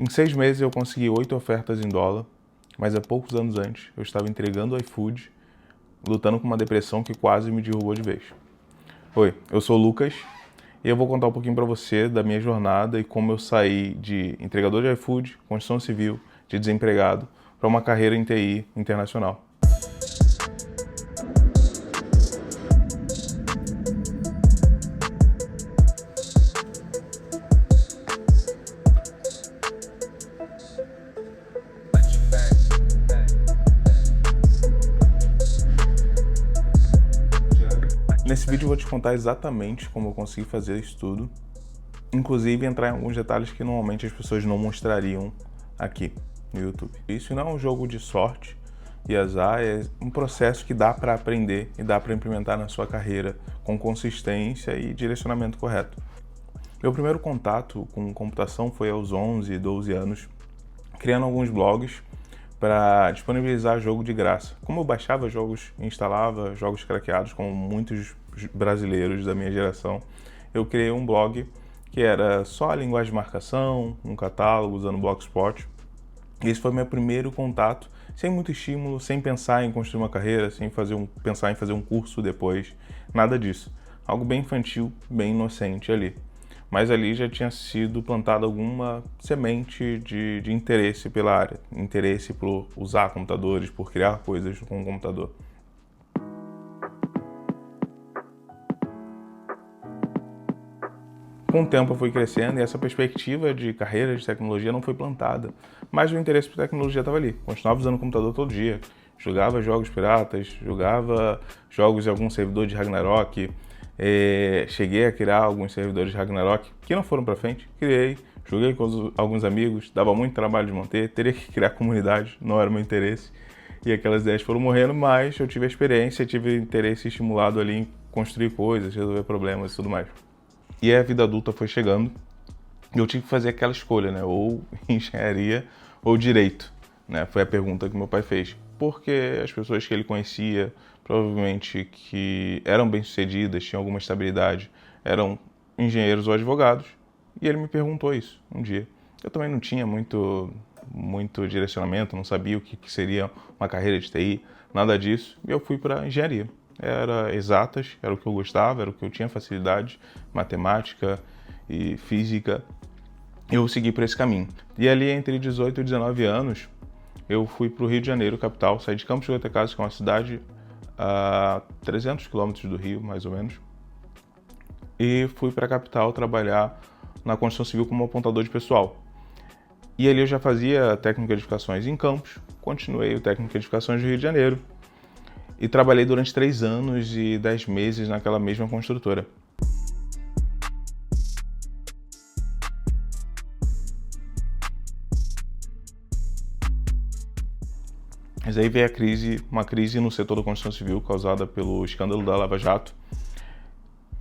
Em 6 meses eu consegui 8 ofertas em dólar, mas há poucos anos antes eu estava entregando o iFood, lutando com uma depressão que quase me derrubou de vez. Oi, eu sou o Lucas e eu vou contar um pouquinho para você da minha jornada e como eu saí de entregador de iFood, construção civil, de desempregado, para uma carreira em TI internacional. Nesse vídeo eu vou te contar exatamente como eu consegui fazer isso tudo, inclusive entrar em alguns detalhes que normalmente as pessoas não mostrariam aqui no YouTube. Isso não é um jogo de sorte e azar, é um processo que dá para aprender e dá para implementar na sua carreira com consistência e direcionamento correto. Meu primeiro contato com computação foi aos 11, 12 anos, criando alguns blogs para disponibilizar jogo de graça. Como eu baixava jogos e instalava jogos craqueados, como muitos brasileiros da minha geração, eu criei um blog que era só a linguagem de marcação, um catálogo usando Blogspot. Esse foi meu primeiro contato, sem muito estímulo, sem pensar em construir uma carreira, sem pensar em fazer um curso depois, nada disso. Algo bem infantil, bem inocente ali. Mas ali já tinha sido plantada alguma semente de interesse pela área, interesse por usar computadores, por criar coisas com o computador. Com o tempo eu fui crescendo e essa perspectiva de carreira de tecnologia não foi plantada, mas o interesse por tecnologia estava ali. Continuava usando o computador todo dia, jogava jogos piratas, jogava jogos em algum servidor de Ragnarok, cheguei a criar alguns servidores de Ragnarok que não foram para frente, criei, joguei com alguns amigos, dava muito trabalho de manter, teria que criar comunidade, não era meu interesse, e aquelas ideias foram morrendo, mas eu tive a experiência, tive interesse estimulado ali em construir coisas, resolver problemas e tudo mais. E a vida adulta foi chegando e eu tive que fazer aquela escolha, né? Ou engenharia ou direito, né? Foi a pergunta que meu pai fez. Porque as pessoas que ele conhecia, provavelmente que eram bem-sucedidas, tinham alguma estabilidade, eram engenheiros ou advogados. E ele me perguntou isso um dia. Eu também não tinha muito direcionamento, não sabia o que seria uma carreira de TI, nada disso. E eu fui para engenharia. Era exatas, era o que eu gostava, era o que eu tinha facilidade, matemática e física. Eu segui por esse caminho. E ali entre 18 e 19 anos, eu fui para o Rio de Janeiro, capital, saí de Campos de Goytacazes, que é uma cidade a 300 quilômetros do Rio, mais ou menos, e fui para a capital trabalhar na construção civil como apontador de pessoal. E ali eu já fazia técnico de edificações em Campos, continuei o técnico de edificações do Rio de Janeiro, e trabalhei durante 3 anos e 10 meses naquela mesma construtora. Mas aí veio uma crise no setor da construção civil causada pelo escândalo da Lava Jato.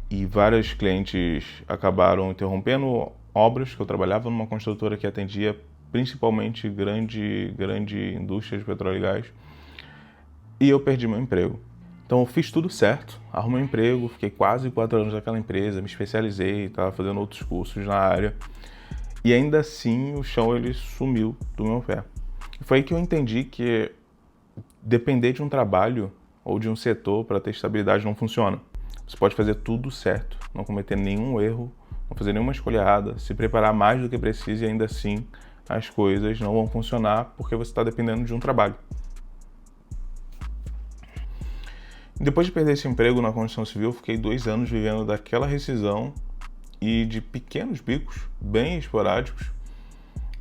E vários clientes acabaram interrompendo obras, que eu trabalhava numa construtora que atendia principalmente grande indústria de petróleo e gás. E eu perdi meu emprego. Então eu fiz tudo certo, arrumei um emprego, fiquei quase 4 anos naquela empresa, me especializei, estava fazendo outros cursos na área. E ainda assim o chão ele sumiu do meu pé. E foi aí que eu entendi que depender de um trabalho ou de um setor para ter estabilidade não funciona. Você pode fazer tudo certo, não cometer nenhum erro, não fazer nenhuma escolha errada, se preparar mais do que precisa e ainda assim as coisas não vão funcionar porque você está dependendo de um trabalho. Depois de perder esse emprego na construção civil, fiquei 2 anos vivendo daquela rescisão e de pequenos bicos, bem esporádicos,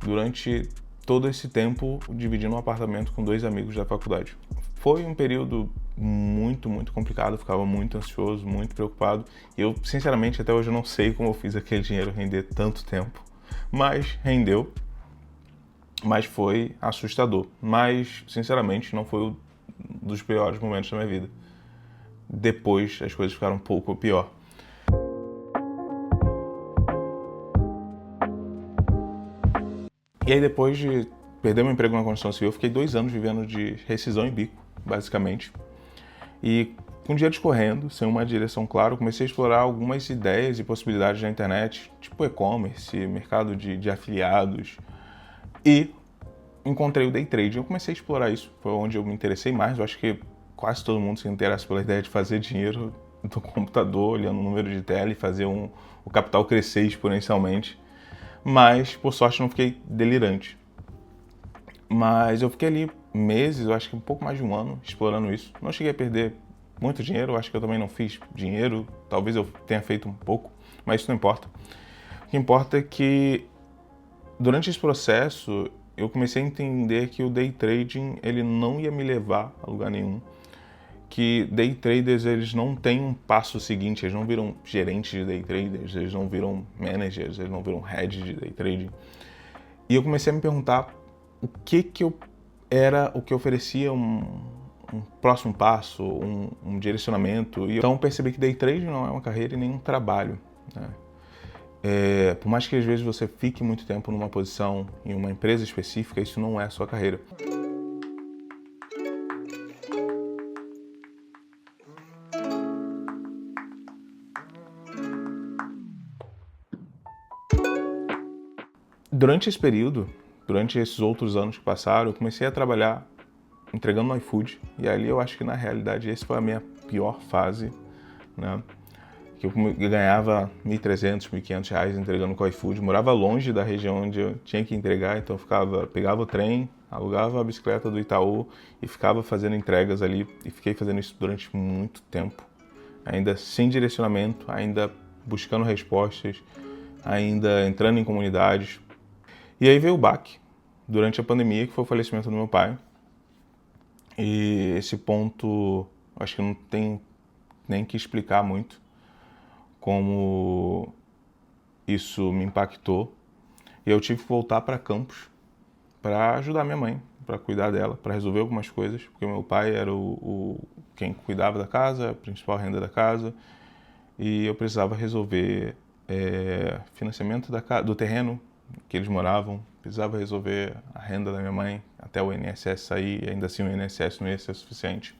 durante todo esse tempo dividindo um apartamento com 2 amigos da faculdade. Foi um período muito complicado, eu ficava muito ansioso, muito preocupado. E eu, sinceramente, até hoje eu não sei como eu fiz aquele dinheiro render tanto tempo. Mas rendeu, mas foi assustador. Mas, sinceramente, não foi um dos piores momentos da minha vida. Depois as coisas ficaram um pouco pior. E aí depois de perder meu emprego na construção civil, eu fiquei 2 anos vivendo de rescisão em bico, basicamente. E com dinheiro escorrendo, sem uma direção clara, eu comecei a explorar algumas ideias e possibilidades na internet, tipo e-commerce, mercado de afiliados, e encontrei o day trade. Eu comecei a explorar isso, foi onde eu me interessei mais. Eu acho que quase todo mundo se interessa pela ideia de fazer dinheiro do computador, olhando o número de tela e fazer o capital crescer exponencialmente. Mas, por sorte, não fiquei delirante. Mas eu fiquei ali meses, eu acho que um pouco mais de um ano, explorando isso. Não cheguei a perder muito dinheiro, eu acho que eu também não fiz dinheiro, talvez eu tenha feito um pouco, mas isso não importa. O que importa é que durante esse processo eu comecei a entender que o day trading ele não ia me levar a lugar nenhum, que day traders eles não têm um passo seguinte, eles não viram gerentes de day traders, eles não viram managers, eles não viram head de day trading. E eu comecei a me perguntar o que eu era, o que oferecia um próximo passo, um direcionamento. E então eu percebi que day trading não é uma carreira e nem um trabalho, né? Por mais que às vezes você fique muito tempo numa posição em uma empresa específica, isso não é a sua carreira. Durante esse período, durante esses outros anos que passaram, eu comecei a trabalhar entregando no iFood. E ali eu acho que na realidade essa foi a minha pior fase, né? Que eu ganhava R$ 1.300, R$ 1.500 entregando com o iFood. Morava longe da região onde eu tinha que entregar, então eu pegava o trem, alugava a bicicleta do Itaú e ficava fazendo entregas ali. E fiquei fazendo isso durante muito tempo, ainda sem direcionamento, ainda buscando respostas, ainda entrando em comunidades. E aí veio o baque durante a pandemia, que foi o falecimento do meu pai. E esse ponto, acho que não tem nem que explicar muito como isso me impactou. E eu tive que voltar para Campos para ajudar minha mãe, para cuidar dela, para resolver algumas coisas, porque meu pai era quem cuidava da casa, a principal renda da casa, e eu precisava resolver financiamento do terreno que eles moravam, precisava resolver a renda da minha mãe até o INSS sair, e ainda assim o INSS não ia ser suficiente.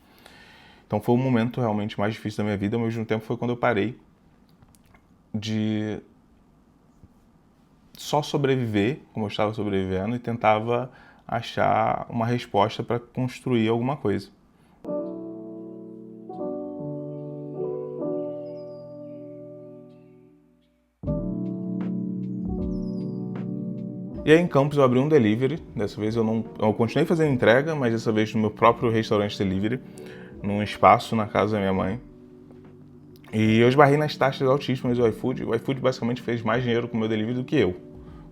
Então foi o momento realmente mais difícil da minha vida, ao mesmo tempo foi quando eu parei de só sobreviver, como eu estava sobrevivendo, e tentava achar uma resposta para construir alguma coisa. E aí em Campos eu abri um delivery, dessa vez eu continuei fazendo entrega, mas dessa vez no meu próprio restaurante delivery, num espaço na casa da minha mãe. E eu esbarrei nas taxas altíssimas do iFood. O iFood basicamente fez mais dinheiro com o meu delivery do que eu,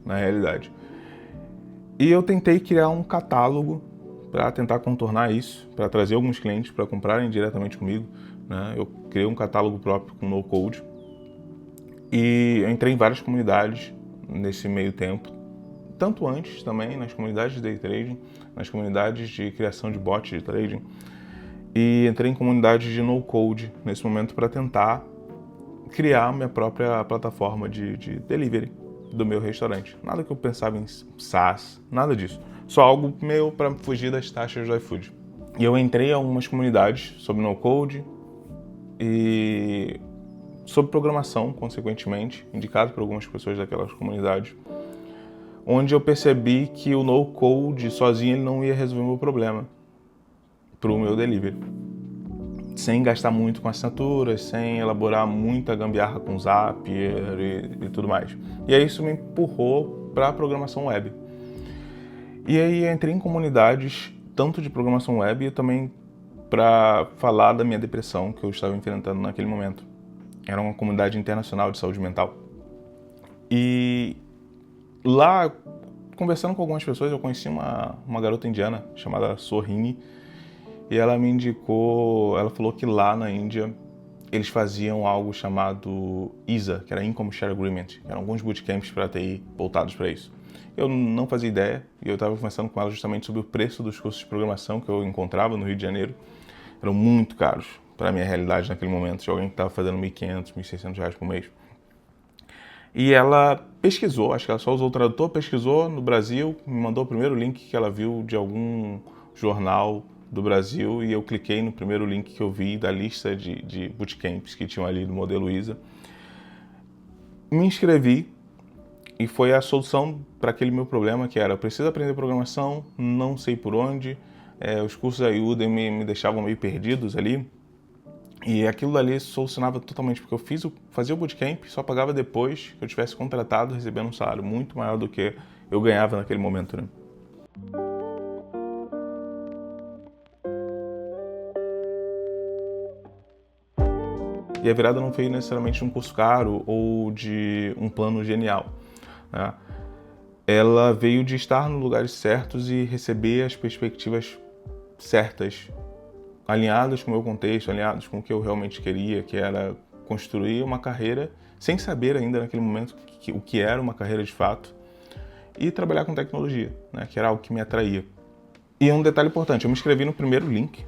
na realidade. E eu tentei criar um catálogo para tentar contornar isso, para trazer alguns clientes para comprarem diretamente comigo, né? Eu criei um catálogo próprio com no code e eu entrei em várias comunidades nesse meio tempo, tanto antes também nas comunidades de day trading, nas comunidades de criação de bots de trading, e entrei em comunidades de no code nesse momento para tentar criar minha própria plataforma de delivery do meu restaurante. Nada que eu pensava em SaaS, nada disso. Só algo meu para fugir das taxas do iFood. E eu entrei em algumas comunidades sobre no-code e sobre programação, consequentemente, indicado por algumas pessoas daquelas comunidades, onde eu percebi que o no-code sozinho ele não ia resolver o meu problema para o meu delivery. Sem gastar muito com assinaturas, sem elaborar muita gambiarra com Zapier e tudo mais. E aí isso me empurrou para a programação web. E aí entrei em comunidades, tanto de programação web e também para falar da minha depressão que eu estava enfrentando naquele momento. Era uma comunidade internacional de saúde mental. E lá, conversando com algumas pessoas, eu conheci uma garota indiana chamada Sohini. E ela me indicou, ela falou que lá na Índia eles faziam algo chamado ISA, que era Income Share Agreement, que eram alguns bootcamps para TI voltados para isso. Eu não fazia ideia e eu estava conversando com ela justamente sobre o preço dos cursos de programação que eu encontrava no Rio de Janeiro. Eram muito caros para a minha realidade naquele momento, de alguém que estava fazendo R$ 1.500, R$ 1.600 por mês. E ela pesquisou, acho que ela só usou o tradutor, pesquisou no Brasil, me mandou o primeiro link que ela viu de algum jornal do Brasil e eu cliquei no primeiro link que eu vi da lista de bootcamps que tinham ali do modelo ISA. Me inscrevi E foi a solução para aquele meu problema, que era: eu preciso aprender programação, não sei por onde, os cursos da Udemy me deixavam meio perdidos ali. E aquilo dali solucionava totalmente, porque fazia o bootcamp, só pagava depois que eu tivesse contratado, recebendo um salário muito maior do que eu ganhava naquele momento, né? E a virada não veio necessariamente de um curso caro ou de um plano genial, né? Ela veio de estar nos lugares certos e receber as perspectivas certas, alinhadas com o meu contexto, alinhadas com o que eu realmente queria, que era construir uma carreira, sem saber ainda naquele momento o que era uma carreira de fato, e trabalhar com tecnologia, né, que era algo que me atraía. E um detalhe importante: eu me inscrevi no primeiro link,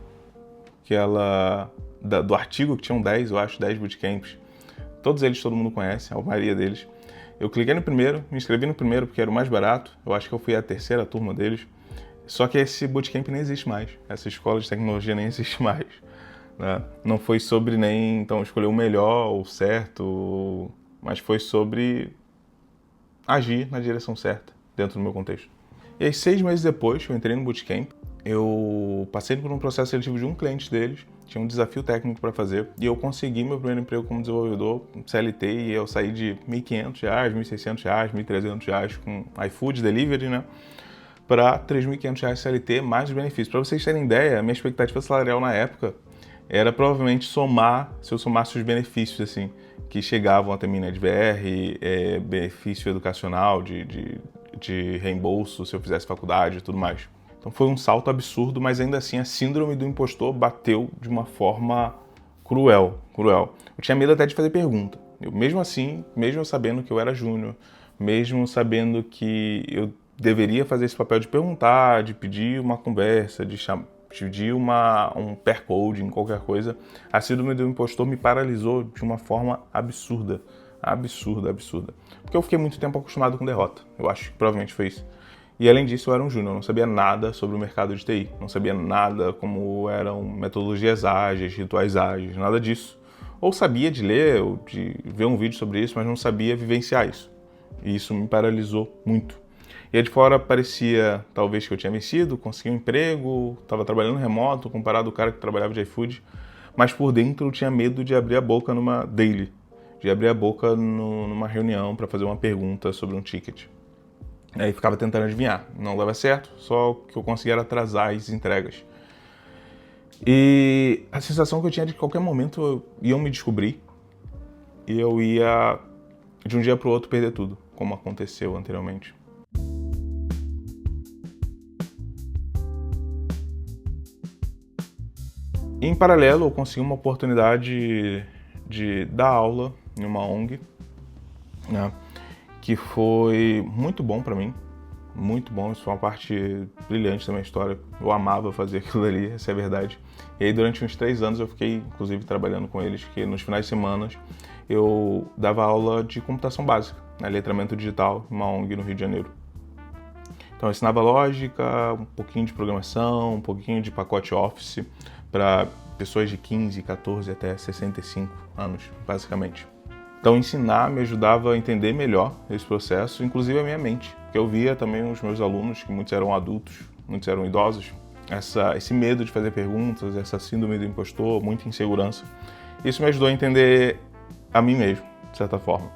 do artigo, que tinham 10, eu acho, 10 bootcamps. Todos eles todo mundo conhece, a maioria deles. Eu cliquei no primeiro, me inscrevi no primeiro porque era o mais barato, eu acho que eu fui a terceira turma deles. Só que esse bootcamp nem existe mais, essa escola de tecnologia nem existe mais, né? Não foi sobre nem, então, escolher o melhor ou certo, mas foi sobre agir na direção certa, dentro do meu contexto. E aí, 6 meses depois, eu entrei no bootcamp, eu passei por um processo seletivo de um cliente deles, tinha um desafio técnico para fazer, e eu consegui meu primeiro emprego como desenvolvedor CLT, e eu saí de R$ 1.500, R$ 1.600, R$ 1.300 com iFood Delivery, né, para R$ 3.500 CLT, mais os benefícios. Para vocês terem ideia, a minha expectativa salarial na época era provavelmente se eu somasse os benefícios, assim, que chegavam até mim, né, de VR, benefício educacional, de reembolso se eu fizesse faculdade e tudo mais. Então foi um salto absurdo, mas ainda assim a síndrome do impostor bateu de uma forma cruel. Eu tinha medo até de fazer pergunta. Mesmo assim, mesmo sabendo que eu era júnior, mesmo sabendo que eu deveria fazer esse papel de perguntar, de pedir uma conversa, de pedir um pair coding, qualquer coisa, a síndrome do impostor me paralisou de uma forma absurda. Porque eu fiquei muito tempo acostumado com derrota. Eu acho que provavelmente foi isso. E além disso, eu era um júnior, não sabia nada sobre o mercado de TI, não sabia nada como eram metodologias ágeis, rituais ágeis, nada disso. Ou sabia de ler, ou de ver um vídeo sobre isso, mas não sabia vivenciar isso. E isso me paralisou muito. E aí de fora parecia, talvez, que eu tinha vencido, consegui um emprego, estava trabalhando remoto, comparado ao cara que trabalhava de iFood, mas por dentro eu tinha medo de abrir a boca numa daily, de abrir a boca numa reunião para fazer uma pergunta sobre um ticket. Aí ficava tentando adivinhar, não dava certo, só que eu conseguia era atrasar as entregas. E a sensação que eu tinha de que qualquer momento iam me descobrir e eu ia, de um dia para o outro, perder tudo, como aconteceu anteriormente. E, em paralelo, eu consegui uma oportunidade de dar aula em uma ONG, né, que foi muito bom para mim, muito bom. Isso foi uma parte brilhante da minha história. Eu amava fazer aquilo ali, essa é a verdade. E aí, durante uns 3 anos, eu fiquei, inclusive, trabalhando com eles, que nos finais de semana eu dava aula de computação básica, né, letramento digital, em uma ONG no Rio de Janeiro. Então, eu ensinava lógica, um pouquinho de programação, um pouquinho de pacote Office, para pessoas de 15, 14 até 65 anos, basicamente. Então, ensinar me ajudava a entender melhor esse processo, inclusive a minha mente, porque eu via também os meus alunos, que muitos eram adultos, muitos eram idosos, esse medo de fazer perguntas, essa síndrome do impostor, muita insegurança. Isso me ajudou a entender a mim mesmo, de certa forma.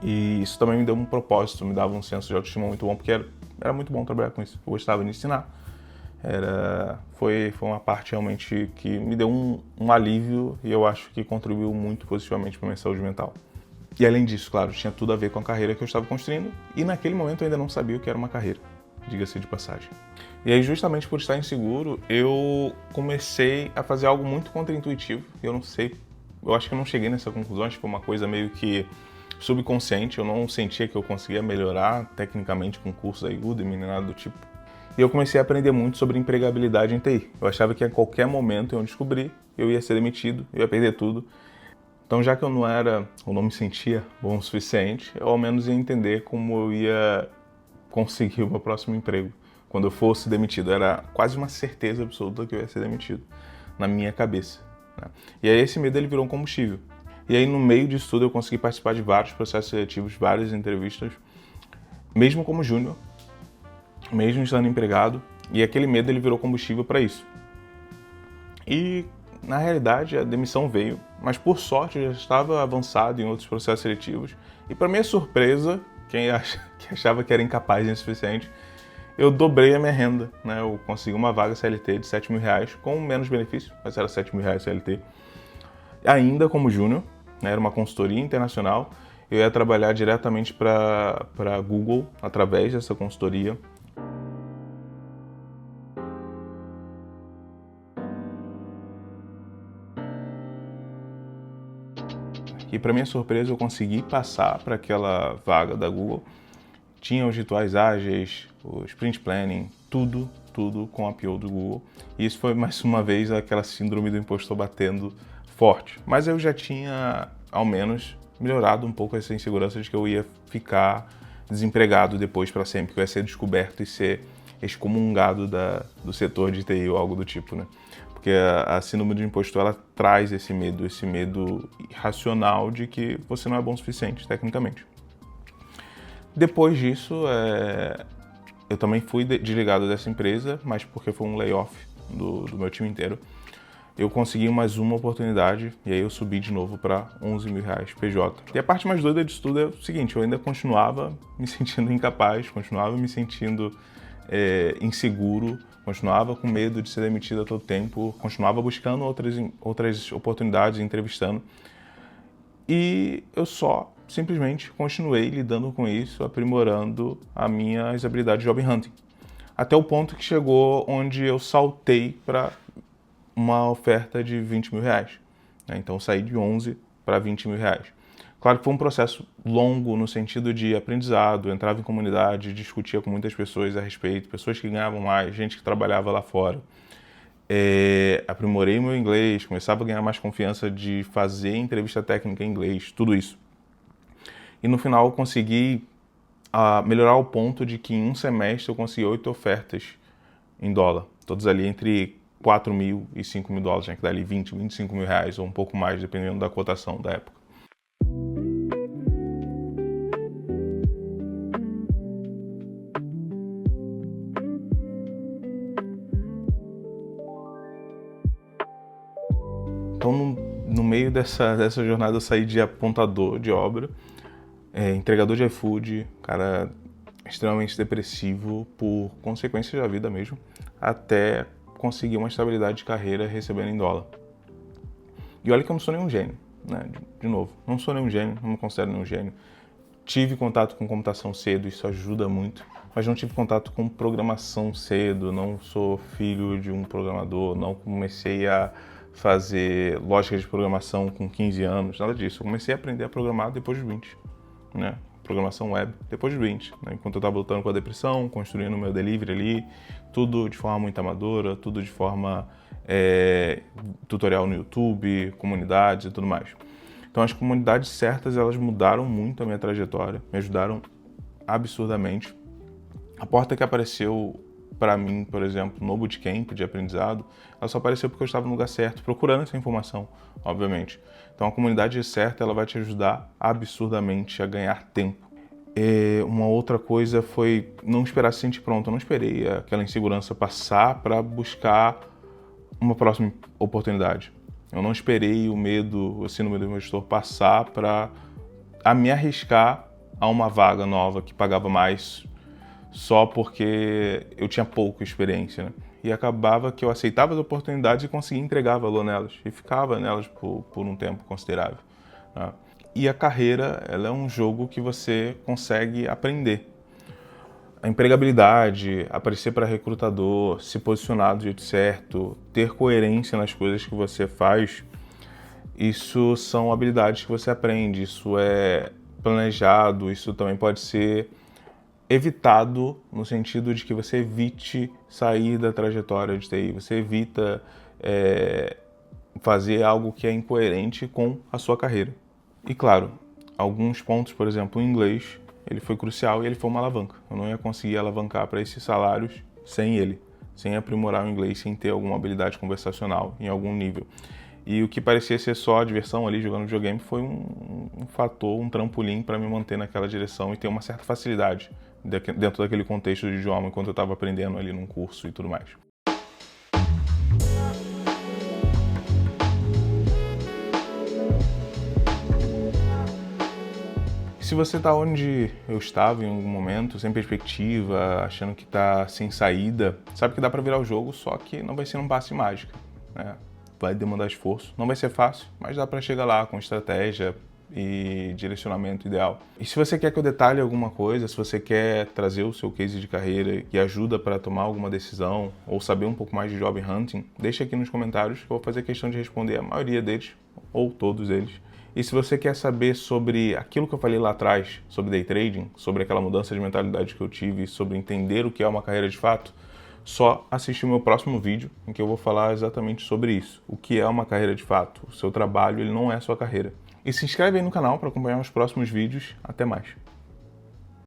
E isso também me deu um propósito, me dava um senso de autoestima muito bom, porque era muito bom trabalhar com isso. Eu gostava de ensinar. Foi uma parte realmente que me deu um alívio e eu acho que contribuiu muito positivamente para a minha saúde mental. E além disso, claro, tinha tudo a ver com a carreira que eu estava construindo e naquele momento eu ainda não sabia o que era uma carreira, diga-se de passagem. E aí, justamente por estar inseguro, eu comecei a fazer algo muito contraintuitivo. Eu não sei, eu acho que eu não cheguei nessa conclusão, acho que foi uma coisa meio que subconsciente, eu não sentia que eu conseguia melhorar tecnicamente com cursos da Udemy, nem nada do tipo. E eu comecei a aprender muito sobre empregabilidade em TI. Eu achava que a qualquer momento eu descobrir, eu ia ser demitido, eu ia perder tudo. Então, já que eu não me sentia bom o suficiente, eu ao menos ia entender como eu ia conseguir o meu próximo emprego quando eu fosse demitido. Era quase uma certeza absoluta que eu ia ser demitido, na minha cabeça, né? E aí esse medo ele virou um combustível. E aí no meio disso tudo eu consegui participar de vários processos seletivos, várias entrevistas, mesmo como júnior, mesmo estando empregado, e aquele medo ele virou combustível para isso. E na realidade a demissão veio, mas por sorte eu já estava avançado em outros processos seletivos, e para minha surpresa, que achava que era incapaz o suficiente, eu dobrei a minha renda, né? Eu consegui uma vaga CLT de R$7.000, com menos benefício, mas era R$7.000 CLT, ainda como júnior, né? Era uma consultoria internacional. Eu ia trabalhar diretamente para Google através dessa consultoria. E para minha surpresa eu consegui passar para aquela vaga da Google. Tinha os rituais ágeis, o sprint planning, tudo com a PO do Google. E isso foi mais uma vez aquela síndrome do impostor batendo forte. Mas eu já tinha, ao menos, melhorado um pouco essa insegurança de que eu ia ficar desempregado depois para sempre, que eu ia ser descoberto e ser excomungado do setor de TI ou algo do tipo, né? Porque a síndrome do impostor, ela traz esse medo irracional de que você não é bom o suficiente, tecnicamente. Depois disso, eu também fui desligado dessa empresa, mas porque foi um layoff do meu time inteiro. Eu consegui mais uma oportunidade e aí eu subi de novo para R$11.000 PJ. E a parte mais doida disso tudo é o seguinte, eu ainda continuava me sentindo incapaz, continuava me sentindo inseguro, continuava com medo de ser demitido a todo tempo, continuava buscando outras oportunidades, entrevistando. E eu só simplesmente continuei lidando com isso, aprimorando as minhas habilidades de job hunting. Até o ponto que chegou onde eu saltei para uma oferta de R$20.000. Né? Então eu saí de 11 para R$20.000. Claro que foi um processo longo no sentido de aprendizado, eu entrava em comunidade, discutia com muitas pessoas a respeito, pessoas que ganhavam mais, gente que trabalhava lá fora. Aprimorei meu inglês, começava a ganhar mais confiança de fazer entrevista técnica em inglês, tudo isso. E no final eu consegui melhorar ao ponto de que em um semestre eu consegui 8 ofertas em dólar, todas ali entre 4.000 e 5.000 dólares, né, que dá ali 20, 25 mil reais ou um pouco mais, dependendo da cotação da época. Então, no meio dessa jornada, eu saí de apontador de obra, entregador de iFood, cara extremamente depressivo por consequências da vida mesmo, até conseguir uma estabilidade de carreira recebendo em dólar. E olha que eu não sou nenhum gênio, né? De novo, não sou nenhum gênio, não me considero nenhum gênio. Tive contato com computação cedo, isso ajuda muito, mas não tive contato com programação cedo, não sou filho de um programador, não comecei a fazer lógica de programação com 15 anos, nada disso. Eu comecei a aprender a programar depois de 20, né? Programação web depois de 20, né? Enquanto eu estava lutando com a depressão, construindo o meu delivery ali, tudo de forma muito amadora, tudo de forma tutorial no YouTube, comunidades e tudo mais. Então as comunidades certas, elas mudaram muito a minha trajetória, me ajudaram absurdamente. A porta que apareceu para mim, por exemplo, no bootcamp de aprendizado, ela só apareceu porque eu estava no lugar certo, procurando essa informação, obviamente. Então a comunidade certa, ela vai te ajudar absurdamente a ganhar tempo. Uma outra coisa foi não esperar se sentir pronto. Eu não esperei aquela insegurança passar para buscar uma próxima oportunidade. Eu não esperei o medo, a síndrome do impostor passar para me arriscar a uma vaga nova que pagava mais só porque eu tinha pouca experiência, né? E acabava que eu aceitava as oportunidades e conseguia entregar valor nelas. E ficava nelas por um tempo considerável, né? E a carreira, ela é um jogo que você consegue aprender. A empregabilidade, aparecer para recrutador, se posicionar do jeito certo, ter coerência nas coisas que você faz, isso são habilidades que você aprende, isso é planejado, isso também pode ser evitado no sentido de que você evite sair da trajetória de TI, você evita fazer algo que é incoerente com a sua carreira. E claro, alguns pontos, por exemplo, o inglês, ele foi crucial e ele foi uma alavanca. Eu não ia conseguir alavancar para esses salários sem ele, sem aprimorar o inglês, sem ter alguma habilidade conversacional em algum nível. E o que parecia ser só a diversão ali jogando videogame foi um fator, um trampolim para me manter naquela direção e ter uma certa facilidade dentro daquele contexto de idioma, enquanto eu estava aprendendo ali num curso e tudo mais. Se você está onde eu estava em algum momento, sem perspectiva, achando que está sem saída, sabe que dá para virar o jogo, só que não vai ser um passe mágica, né? Vai demandar esforço, não vai ser fácil, mas dá para chegar lá com estratégia e direcionamento ideal. E se você quer que eu detalhe alguma coisa, se você quer trazer o seu case de carreira e ajuda para tomar alguma decisão ou saber um pouco mais de job hunting, deixa aqui nos comentários que eu vou fazer questão de responder a maioria deles, ou todos eles. E se você quer saber sobre aquilo que eu falei lá atrás, sobre day trading, sobre aquela mudança de mentalidade que eu tive, sobre entender o que é uma carreira de fato, só assistir o meu próximo vídeo, em que eu vou falar exatamente sobre isso. O que é uma carreira de fato. O seu trabalho, ele não é sua carreira. E se inscreve aí no canal para acompanhar os próximos vídeos. Até mais.